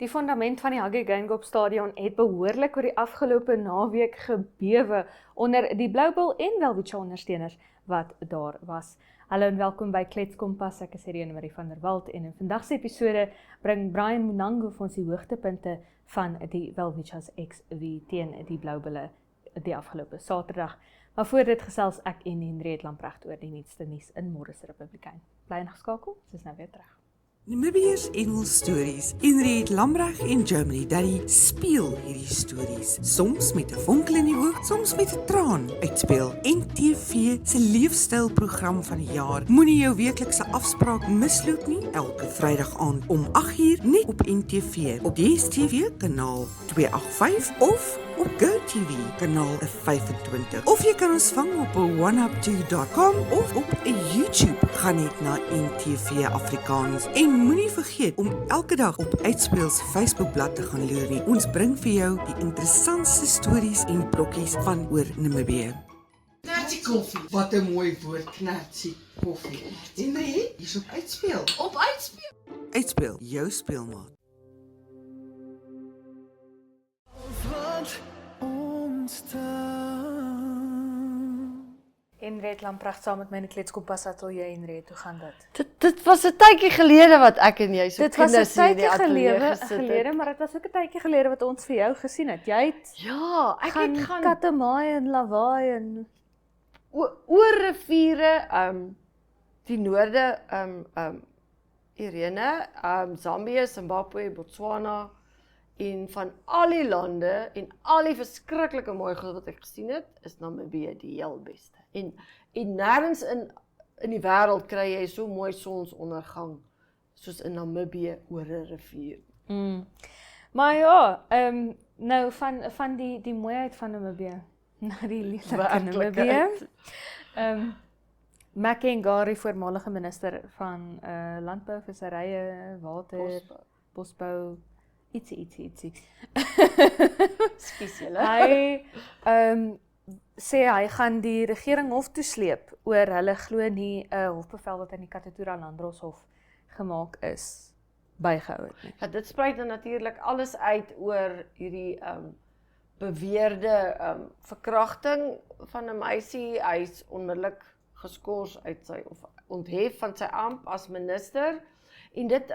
Die fondament van die Hage Geingob Stadion het behoorlik oor die afgelope naweek gebewe onder die Bloubil en Welwitschia ondersteuners wat daar was. Hallo en welkom by Kletskompas, ek is Irene Marie van der Walt en in vandag se episode bring Brian Munango vir ons die hoogtepunte van die Welwitschia's XV teen die Bloubille die afgelope Saterdag. Maar voor dit gesels ek en Henriette Lamprecht oor die nuutste nuus in Môre se Republikein. Bly ingeskakel, ons is nou weer terug. Namibiërs Engels stories. Henriette Lamprecht en Germany Daddy speel hierdie stories. Soms met 'n vonkel in die oog, soms met 'n traan uitspeel. NTV se leefstylprogram van die jaar. Moenie jou weeklikse afspraak misloop nie. Elke Vrydag aand om 8uur net op NTV. Op DStv kanaal 285 of op GoTV kanaal 25. Of jy kan ons vang op 1up2.com of op YouTube. Gaan net na NTV Afrikaans. En moenie vergeet om elke dag op Uitspeel se Facebookblad te gaan loer nie. Ons bring vir jou die interessantste stories en brokkies van oor Namibië. Knertsie koffie. Wat 'n mooi woord, knertsie koffie. Henriette, hier's op Uitspeel. Op Uitspeel. Uitspeel, jou speelmaat. Henriette Lamprecht saam met my in die Kletskompas ateljee. Henriette, hoe gaan dit? Dit was 'n tydjie gelede wat ek en jy so Dit was 'n kinders hier in die tydjie ateljee gesit gelede, maar dit was ook 'n tydjie gelede wat ons vir jou gesien het. Jy het Ja, ek het gaan Katamaai en Lawaai en oor riviere, die noorde, Irene, Zambië, Zimbabwe, Botswana en van al die lande en al die verskriklike mooi goed wat ek gesien het, is Namibië die heel beste. En nêrens in die wêreld kry jy so mooi sonsondergang soos in Namibië oor 'n rivier. Maar ja, nou van die mooiheid van Namibië na die lieflike Namibië. Mackenzie, voormalige minister van landbou, visserye, water, bosbou, ietsie. Spesiaal. Hy sê hy gaan die regering hof toe sleep oor hulle glo nie 'n hofbevel wat in die Katutura Landdroshof gemaak is bygehou het nie. Ja, dit spruit dan natuurlik alles uit oor hierdie beweerde verkrachting van 'n meisie. Hy is onmiddellik geskort uit sy of onthef van sy amp as minister. En dit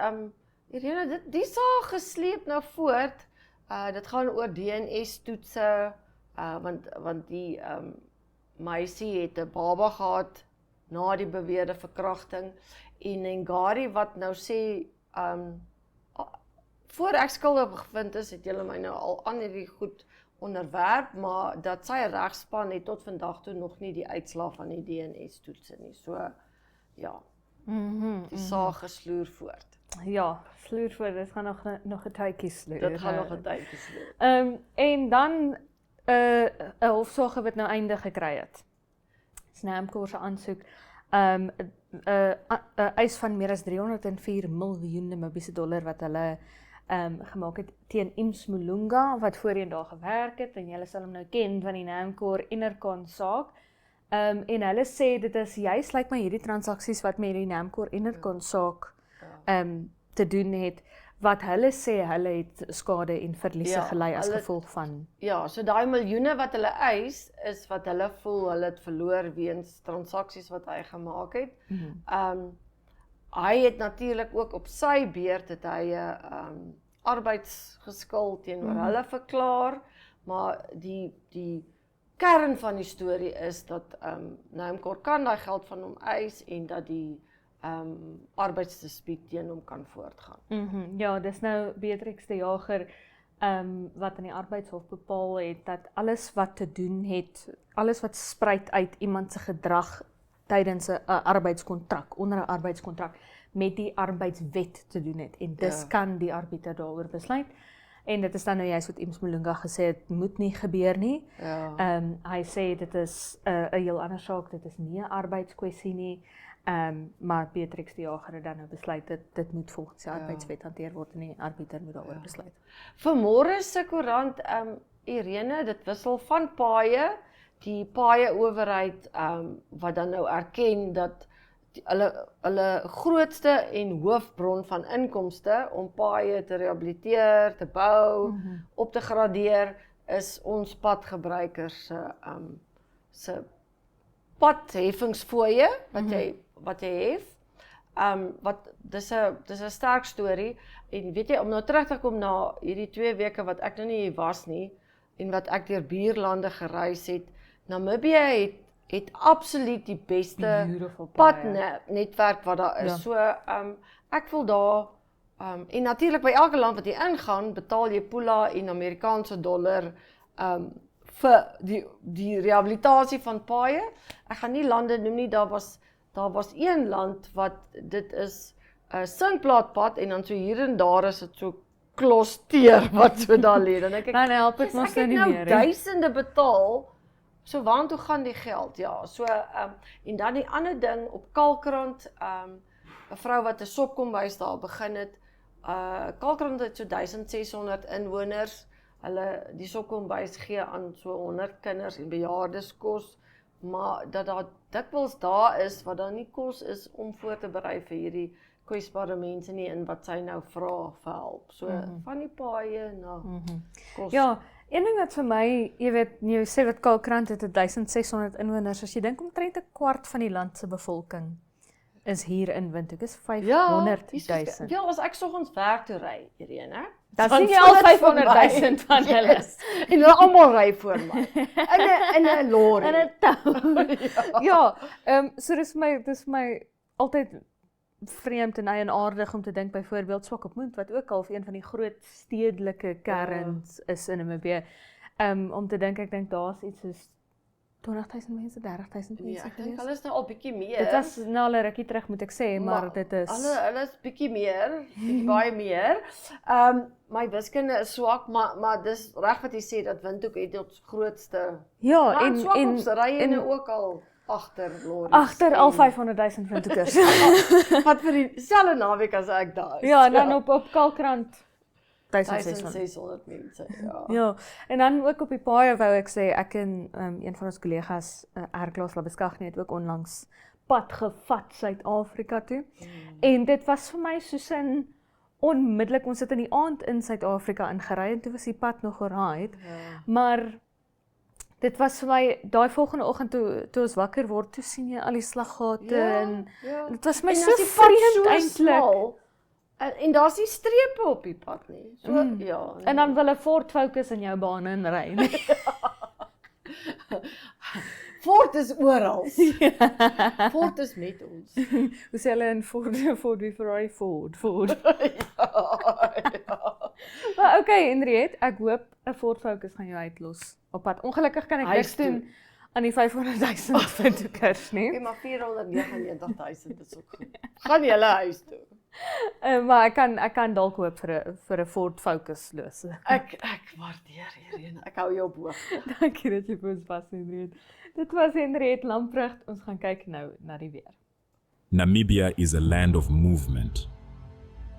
Irene, die saak gesleep nou voort. Dit gaan oor DNS-toetse, want die meisie het 'n baba gehad na die beweerde verkrachting. En Ngari wat nou sê, voor ek skuldig bevind is, het julle my nou al aan hierdie goed onderwerp, maar dat sy regspan het tot vandag toe nog nie die uitslag van die DNS-toetse nie. So, ja, die saak gesloer voort. Ja, sloer voor, dit gaan nog 'n tydjie sloer. Dit gaan nog 'n tydjie sloer. En dan 'n hofsaak wat nou einde gekry het. Namco se aansoek, 'n eis van meer as 304 miljoen Namibiese dollar wat hulle gemaak het teen Ims Mulunga wat voorheen daar gewerk het en julle sal hom nou ken van die Namco Enercon saak. En hulle sê dit is juist lyk my hierdie transaksies wat met die Namco Enercon saak te doen het, wat hulle sê hulle het skade en verliese gelei as gevolg van. Ja, so daai miljoene wat hulle eis, is wat hulle voel hulle het verloor weens transaksies wat hy gemaak het. Hy het natuurlik ook op sy beurt het hy arbeidsgeskuld teenoor hulle verklaar, maar die kern van die storie is dat Namco kan daai geld van hom eis en dat die arbeidsdispuut teen hom kan voortgaan. Ja, dis nou Beatrix de Jager wat in die arbeidshof bepaal het dat alles wat te doen het, alles wat spruit uit iemand se gedrag tydens 'n arbeidskontrak, onder 'n arbeidskontrak met die arbeidswet te doen het en dis kan die arbiter daaroor besluit. En dit is dan nou juist wat Ims Mulunga gesê het, moet nie gebeur nie. Hy sê dit is 'n heel ander saak, dit is nie 'n arbeidskwessie nie. Maar Beatrix de Jager het dan nou besluit dit moet volgens die arbeidswet hanteer word en die arbiter moet daaroor besluit. Vanmôre se koerant, Irene, dit wissel van paaie, die paaie owerheid wat dan nou erken dat hulle grootste en hoofbron van inkomste om paaie te rehabiliteer, te bou, op te gradeer, is ons padgebruikers se padheffingsfooie wat jy hef. Dis 'n sterk storie en weet jy, om nou terug te kom na hierdie 2 weke wat ek nou nie hier was nie en wat ek deur buurlande gereis het, Namibië het absoluut die beste padnetwerk wat daar is. So ek wil daar en natuurlik by elke land wat jy ingaan, betaal jy pula en Amerikaanse dollar vir die rehabilitasie van paaie. Ek gaan nie lande noem nie, daar was een land wat dit is 'n sinkplaatpad en dan so hier en daar is dit so klosteer wat so daar lê. Dan ek help dit mos nou nie meer. Duisende betaal. So waartoe gaan die geld? Ja, so en dan die ander ding op Kalkrand, 'n vrou wat 'n sopkombuis daar begin het. Kalkrand het so 1600 inwoners. Die sopkombuis gee aan so 100 kinders en bejaardes kos, maar dat daar dikwels daar is wat daar nie kos is om voor te berei vir hierdie kwesbare mense nie en wat sy nou vra vir hulp. So van die paaie na kos. Ja, een ding wat vir my, jy weet, jy sê wat Kalkrand het 1600 inwoners, as jy dink omtrent 'n kwart van die land se bevolking is hier in Windhoek, is 500,000. Ja, as ek soggens werk toe ry, Irene, dan sien jy al 500,000 van hulle. En hulle almal ry voor my. In 'n lorry. In 'n town. Ja, so dis vir my altyd vreemd en eienaardig om te dink byvoorbeeld Swakopmund wat ook al een van die groot stedelike kerns is in Namibië. Om te dink, ek dink daar's iets soos 20,000 mense, 30,000 mense. Ja, ek dink hulle is nou al bietjie meer. Dit was nou al 'n rukkie terug moet ek sê, maar dit is hulle is bietjie meer, baie meer. My wiskunde is swak, maar dis reg wat jy sê dat Windhoek het ons grootste. Ja, en Swakop se ry en ook al agter lorries. Agter al 500,000 Windhoekers. Wat vir dieselfde naweek as ek daar is. Ja, en dan op Kalkrand 1600 mense. Ja, en dan ook op die paaie wou ek sê, ek en een van ons kollegas, Erklaas Labeskagh, het ook onlangs pad gevat Suid-Afrika toe. En dit was vir my soos 'n onmiddellik, ons het in die aand in Suid-Afrika ingery en toe was die pad nog alright. Maar dit was vir my, daai volgende oggend toe ons wakker word, toe sien jy al die slaggate en dit was my so vreemd eintlik. En daar's nie strepe op die pad nie. So ja. En dan wil 'n Ford Focus in jou bane inry. Ford is oral. Ford is met ons. Hoe sê hulle in Ford wie Ferrari Ford. Maar okay, Henriette, ek hoop 'n Ford Focus gaan jou uitlos op pad. Ongelukkig kan ek niks doen aan die 500,000 Windhoekers nie. Okay, maar 499,000 is ook goed. Gaan jy hulle huis toe? Maar ek kan dalk hoop vir 'n Ford Focus los. Ek waardeer Irene. Ek hou jou op hoogte. Dankie dat jy vir ons was, Henriette. Dit was Henriette Lamprecht. Ons gaan kyk nou na die weer. Namibia is a land of movement,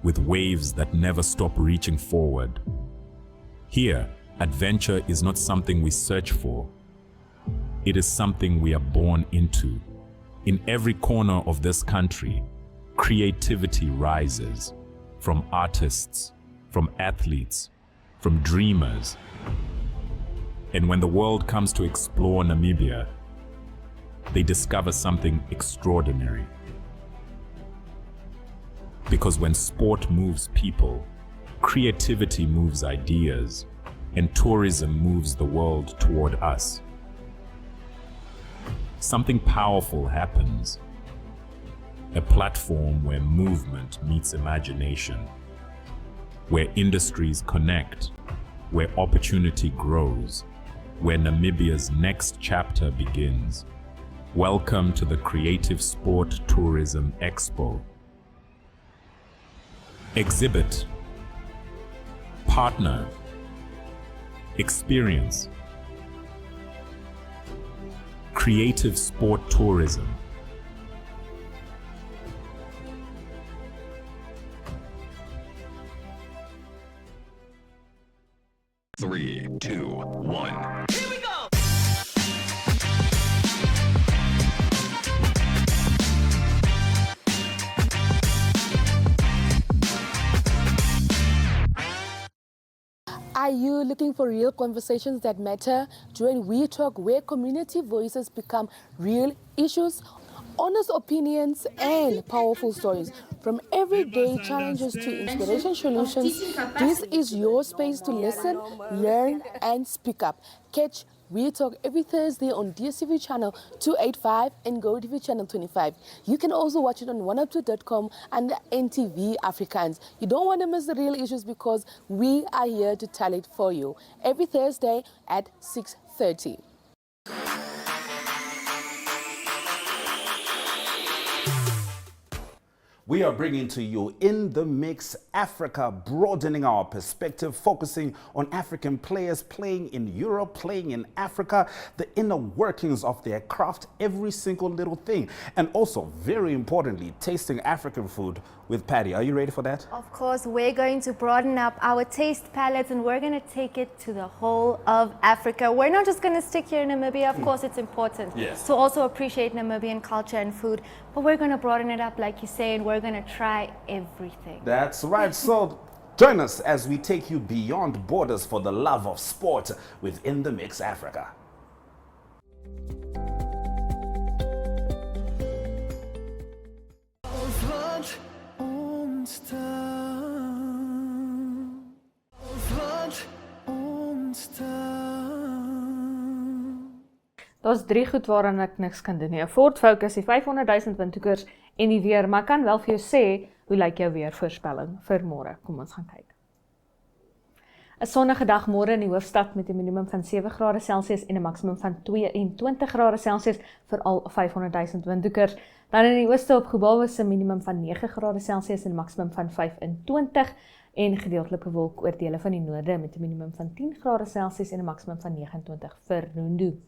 with waves that never stop reaching forward. Here, adventure is not something we search for. It is something we are born into. In every corner of this country, creativity rises, from artists, from athletes, from dreamers. And when the world comes to explore Namibia, they discover something extraordinary. Because when sport moves people, creativity moves ideas, and tourism moves the world toward us. Something powerful happens. A platform where movement meets imagination, where industries connect, where opportunity grows, where Namibia's next chapter begins. Welcome to the Creative Sport Tourism Expo. Exhibit, partner, experience. Creative Sport Tourism. Three, two, one. Here we go. Are you looking for real conversations that matter? Join We Talk, where community voices become real issues, honest opinions, and powerful stories. From everyday challenges to inspiration solutions, this is your space to listen, learn, and speak up. Catch We Talk every Thursday on DSTV channel 285 and GoTV channel 25. You can also watch it on 102.com and NTV Afrikaans. You don't want to miss the real issues because we are here to tell it for you. Every Thursday at 6:30. We are bringing to you In the Mix Africa, broadening our perspective, focusing on African players playing in Europe, playing in Africa, the inner workings of their craft, every single little thing. And also, very importantly, tasting African food with Patty. Are you ready for that? Of course, we're going to broaden up our taste palettes and we're going to take it to the whole of Africa. We're not just going to stick here in Namibia. Of course, it's important to also appreciate Namibian culture and food, but we're going to broaden it up, like you say, and we're going to try everything. That's right. So join us as we take you beyond borders for the love of sport with In the Mix Africa. Daar's 3 goed waaraan ek niks kan doen nie. 'n Ford Focus, die 500 000 windhoekers en die weer, maar ek kan wel vir jou sê hoe lyk jou weervoorspelling vir môre. Kom ons gaan kyk. 'n Sonnige dag môre in die hoofstad met 'n minimum van 7 grade Celsius en 'n maksimum van 22 grade Celsius vir al 500 000 windhoekers. Dan in die ooste op Gobabwe se minimum van 9 grade Celsius en 'n maksimum van 25 en gedeeltelik bewolk oor dele van die noorde met 'n minimum van 10 grade Celsius en 'n maksimum van 29 vir Rundu.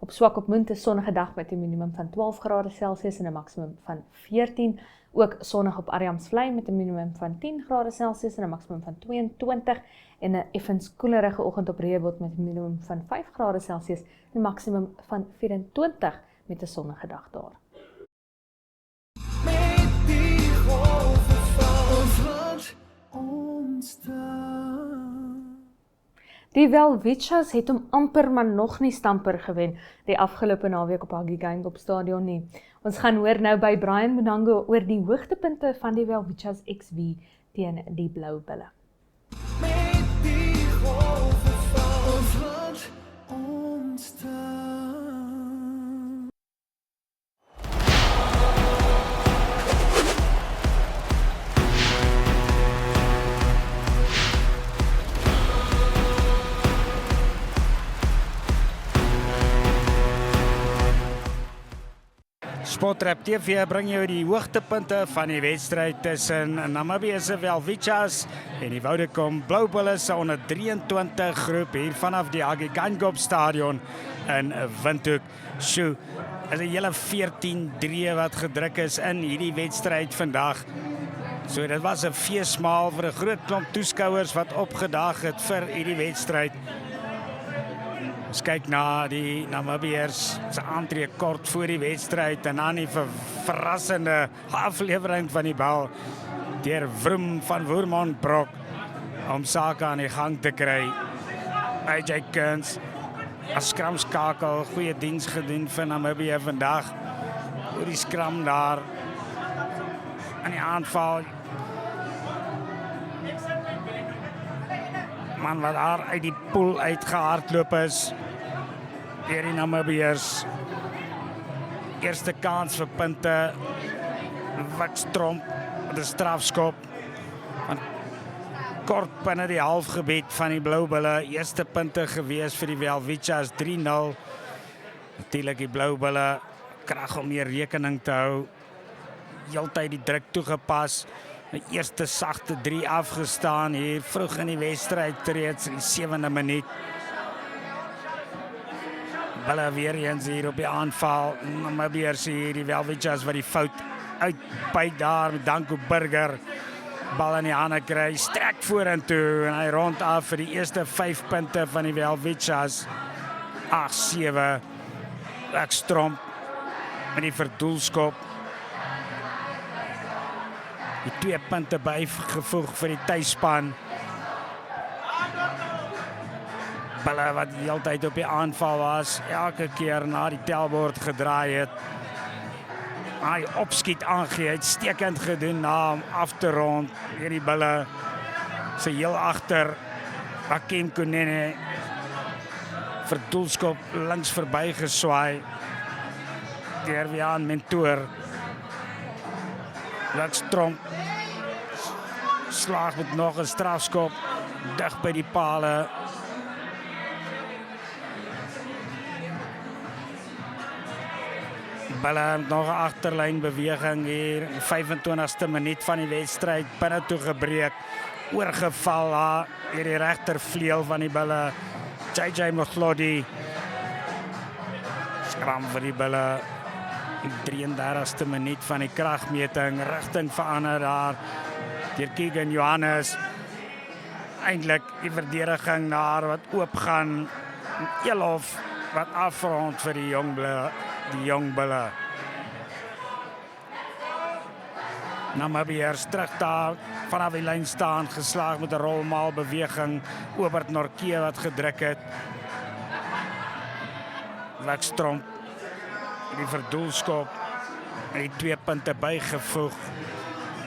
Op Swakopmund 'n sonnige dag met 'n minimum van 12 grade Celsius en 'n maksimum van 14. Ook sonnig op Ariamsvlei met 'n minimum van 10 grade Celsius en 'n maksimum van 22 en 'n effens koelerige oggend op Rooibos met 'n minimum van 5 grade Celsius en 'n maksimum van 24 met 'n sonnige dag daar. Die Welwitschas het hom amper maar nog nie stamper gewen die afgelope naweek op Haggai Geingob stadion nie. Ons gaan hoor nou by Brian Munango oor die hoogtepunte van die Welwitschas XV teen die Blou Bulle. Sportrap TV bring jou die hoogtepunte van die wedstryd tussen Namibië se Welwitschas en die Vodacom Blou Bulle se onder 23 groep hier vanaf die Haggai Geingob stadion in Windhoek. Sjoe, is 'n hele 14 drie wat gedruk is in hierdie wedstryd vandag. So dit was 'n feesmaal vir 'n groot klomp toeskouers wat opgedag het vir hierdie wedstryd. Ons kyk na die Namibiërs se aantree kort voor die wedstryd en dan die verrassende aflewering van die bal deur Vroom van Woermanbrok om sake aan die gang te kry. AJ Kearns as skramskakel, goeie diens gedoen vir Namibië vandag. Oor die skram daar aan die aanval. Man wat daar uit die pool uitgehardloop is deur die Namibiërs. Eerste kans vir punte. Wakstromp met 'n strafskop. Kort binne die halfgebied van die Blou Bulle. Eerste punte gewees vir die Welwitschas 3-0. Natuurlik die Blou Bulle krag om meer rekening te hou. Heeltyd die druk toegepas. Die eerste sagte 3 afgestaan hier vroeg in die wedstryd reeds in die 7de minuut. Bulle weer eens hier op die aanval. Namibiërs hier, die Welwitschas wat die fout uitbyt daar met Danko Burger. Bal in die hande kry, strek vorentoe en hy rond af vir die eerste 5 punte van die Welwitschas. 8-7. Wakstromp met die verdoelskop. Die 2 punte bygevoeg vir die tuisspan. Bulle wat die hele tyd op die aanval was, elke keer na die telbord gedraai het. Hy opskiet aangee, uitstekend gedoen na hom af te rond. Hierdie Bulle sy heel agter Hakim Kunene vir doelskop links verby geswaai deur Wiaan Mentor. Lekstrom slaag met nog 'n strafskop dig by die pale. Bulle met nog 'n agterlyn beweging hier, 25ste minuut van die wedstryd, binne toe gebreek, oorgeval daar deur die regtervleuel van die Bulle. JJ Mothlodi skram vir die Bulle. Die 33ste minuut van die kragmeting, rigting verander daar deur Keegan Johannes. Eintlik die verdediging daar wat oopgaan. Elof wat afrond vir die jong Bulle. Namibiërs terug daar vanaf die lyn staan, geslaag met 'n rolmaal beweging. Obert Norke wat gedruk het. Lekstrom die verdoelskop en die 2 punte bygevoeg.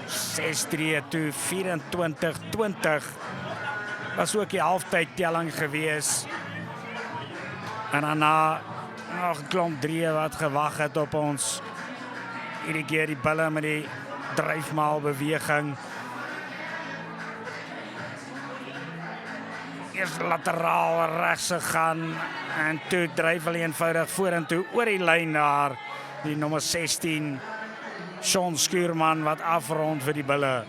6-3 toe 24-20. Was ook die halftyd telling gewees. En daarna nog 'n klomp 3 wat gewag het op ons. Hierdie keer die Bulle met die dryfmaal beweging. Eers lateraal regs gegaan en toe dryf hulle eenvoudig vorentoe oor die lyn daar. Die nommer 16 Sean Skuurman wat afrond vir die Bulle.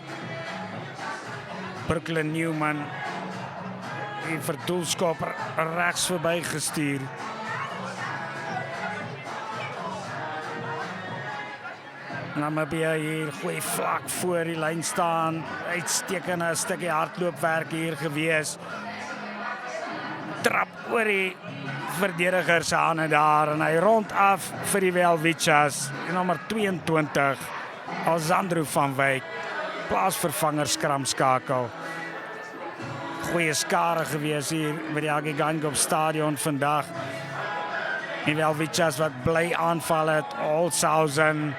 Brooklyn Newman die verdoelskop regs verby gestuur. Namibia hier goeie vlak voor die lyn staan. Uitstekende stukkie hardloopwerk hier gewees. Trap oor die verdediger se hande daar en hy rond af vir die Welwichas. Nommer 22 Alzandro van Wyk, plaasvervanger skramskakel. Goeie skare gewees hier by die Hage Geingob stadion vandag. Die Welwichas wat bly aanval het, Holzhausen,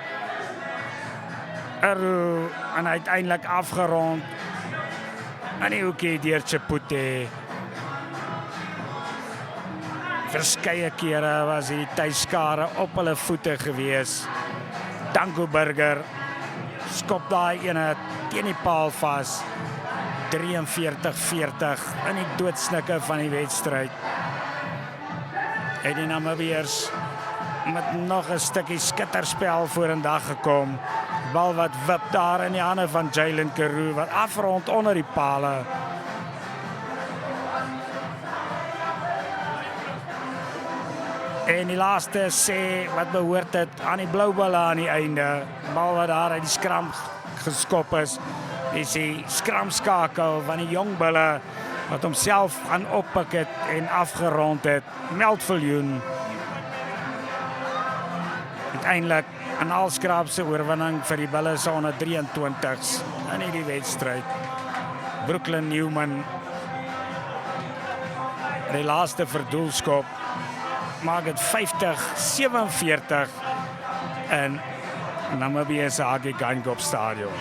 Aru en uiteindelik afgerond. En die hoekie deur Chipute. Verskeie kere was die tuiskare op hulle voete gewees. Danko Burger skop daai ene teen die paal vas. 43-40 in die doodsnikke van die wedstryd. En die Namibiërs met nog 'n stukkie skitterspel vorendag gekom. Bal wat wip daar in die hande van Jalen Carew wat afrond onder die pale. En die laaste sê wat behoort het aan die Blou Bulle aan die einde. Bal wat daar uit die skram geskop is die skramskakel van die Jong Bulle wat homself gaan oppik het en afgerond het. Meldviljoen. Uiteindelik 'n alskraapse oorwinning vir die Bulle se onder 23s in hierdie wedstryd. Brooklyn Newman die laaste verdoelskop maak dit 50-47 in Namibië se Hage Geingob stadion.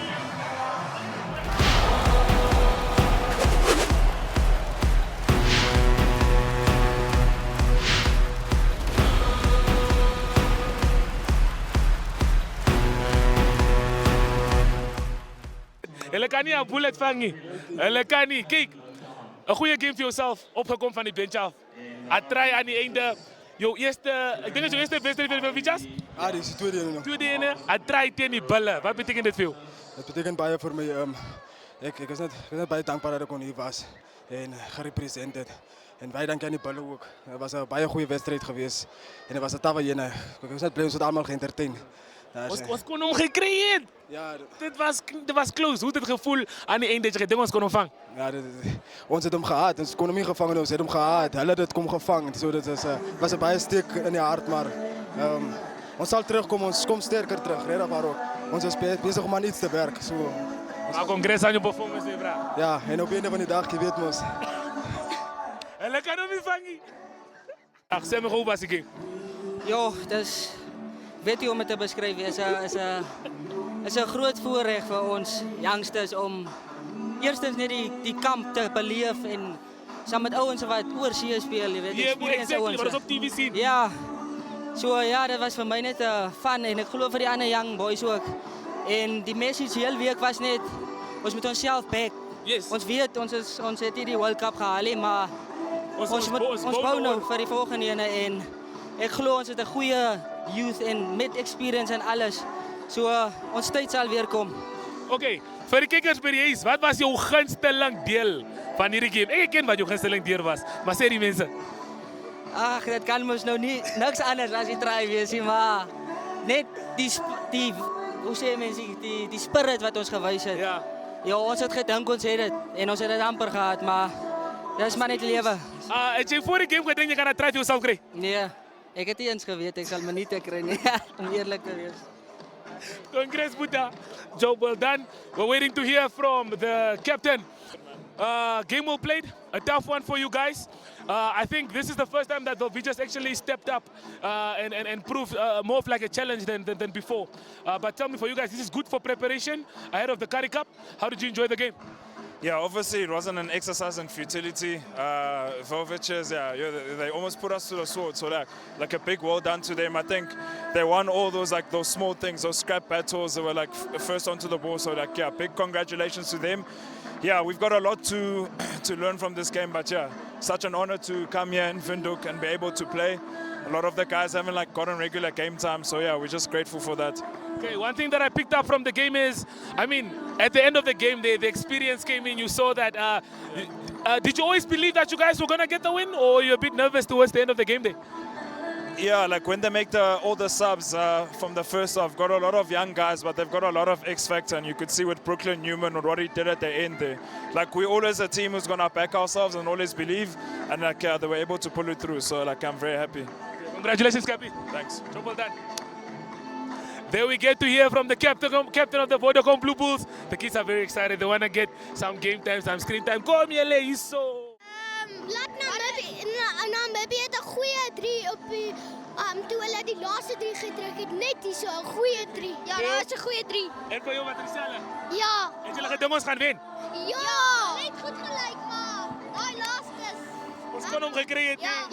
Hulle kan nie 'n bullet vang nie. Hulle kan nie. Kyk, 'n goeie game vir jouself opgekom van die bench af. At try aan die einde jou eerste, ek dink dit is jou eerste wedstryd vir Welwichas? Ja, dis die tweede ene. Tweede ene, at try teen die Bulle. Wat beteken dit vir jou? Dit beteken baie vir my. Ek is net baie dankbaar dat ek kon hier was en gerepresent het. En baie dankie aan die Bulle ook. Dit was 'n baie goeie wedstryd geweest en dit was 'n tawwe ene. Ek was net bly ons het almal geëntertain. Ons kon hom gekry het. Ja, dit was close. Hoe het dit gevoel aan die einde dat jy gedink ons kon hom vang? Ja, ons het hom gehad. Ons kon hom nie gevang het, ons het hom gehad. Hulle het dit kom gevang. So dit was 'n baie steek in die hart, maar ons sal terugkom. Ons kom sterker terug, regtig waar ook. Ons is besig om aan iets te werk. So maar kongres aan jou performance, bra. Ja, en op 'n van die dag, jy weet mos. Hulle kan hom nie vang nie. Ag, sê my hoe was die game? Ja, dis weet jy om dit te beskryf, is 'n groot voorreg vir ons youngsters om eerstens net die kamp te beleef en saam met ouens wat oorsee speel, jy weet, exactly, wat ons op TV sien. Ja. So ja, dit was vir my net fun en ek glo vir die ander young boys ook. En die message heel week was net ons moet onsself back. Yes. Ons weet ons het nie die World Cup gehaal nie, maar ons bou nou vir die volgende ene en ek glo ons het 'n goeie youth en met experience en alles. So ons tyd sal weer kom. Okay, vir die kykers by die huis, wat was jou gunsteling deel van hierdie game? Ek ken wat jou gunsteling deel was, maar sê die mense. Ag, dit kan mos nou nie niks anders as die try wees nie, maar net die hoe sê mense die spirit wat ons gewys het. Ja. Ja, ons het gedink ons het dit en ons het dit amper gehad, maar dis maar net lewe. Het jy voor die game gedink jy gaan 'n try vir jouself kry? Nee, ek het nie eens geweet ek sal minute kry nie, om eerlik te wees. Congrats, Buddha. Job well done. We're waiting to hear from the captain. Game well played, a tough one for you guys. I think this is the first time that the Vijas actually stepped up and proved more of like a challenge than before. But tell me, for you guys, this is good for preparation ahead of the Currie Cup. How did you enjoy the game? Yeah, obviously it wasn't an exercise in futility. Velvechers, they almost put us to the sword. So like a big well done to them. I think they won all those small things, those scrap battles. They were like first onto the ball. So big congratulations to them. Yeah, we've got a lot to learn from this game. But yeah, such an honor to come here in Windhoek and be able to play. A lot of the guys haven't gotten regular game time. So yeah, we're just grateful for that. Okay, one thing that I picked up from the game is, I mean, at the end of the game, the experience came in. You saw that. Did you always believe that you guys were going to get the win, or were you a bit nervous towards the end of the game day? Yeah, when they make all the subs from the first half, got a lot of young guys, but they've got a lot of X factor, and you could see with Brooklyn Newman what he did at the end there. We're always a team who's gonna back ourselves and always believe, and they were able to pull it through. So I'm very happy. Congratulations, Cappy. Thanks. Job well done. There we get to hear from the captain of the Vodacom Blue Bulls. The kids are very excited. They want to get some game time, some screen time. Kom julle hierso. Namibië het 'n goeie 3 op die toe hulle die laaste 3 gedruk het, net hierso 'n goeie 3. Ja, dit is 'n goeie 3. En vir jou wat dieselfde? Ja. Het julle gedink ons gaan wen? Ja. Net goed gelyk, maar daai laaste. Ons kon hom gekry het. Ja.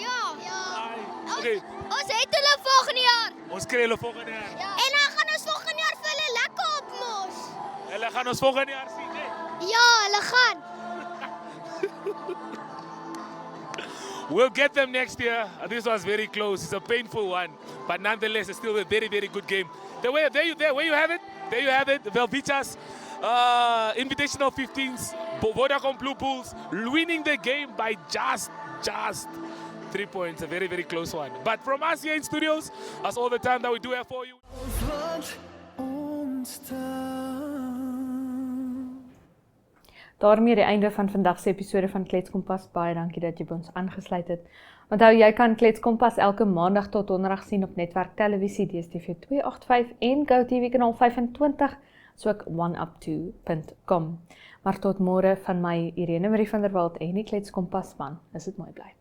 Okay. Ons het hulle volgende jaar. Ons kry hulle volgende jaar. Ja. En dan gaan ons volgende jaar vir hulle lekker opmos. Hulle gaan ons volgende jaar sien, hè? Ja, hulle gaan. We'll get them next year. This was very close. It's a painful one, but nonetheless, it's still a very, very good game. Where you have it. There you have it. The Velvichas Invitational 15s, Vodacom Blue Bulls winning the game by just 3 points. A very, very close one. But from us here in studios, that's all the time that we do have for you. Daarmee die einde van vandag se episode van Klets Kompas. Baie dankie dat jy by ons aangesluit het. Onthou jy kan Klets Kompas elke maandag tot donderdag sien op Netwerk Televisie DStv 285 en GoTV kanaal 25, soos oneup2.com. Maar tot môre van my Irene Marie van der Walt en die Klets Kompas man. Is dit mooi bly.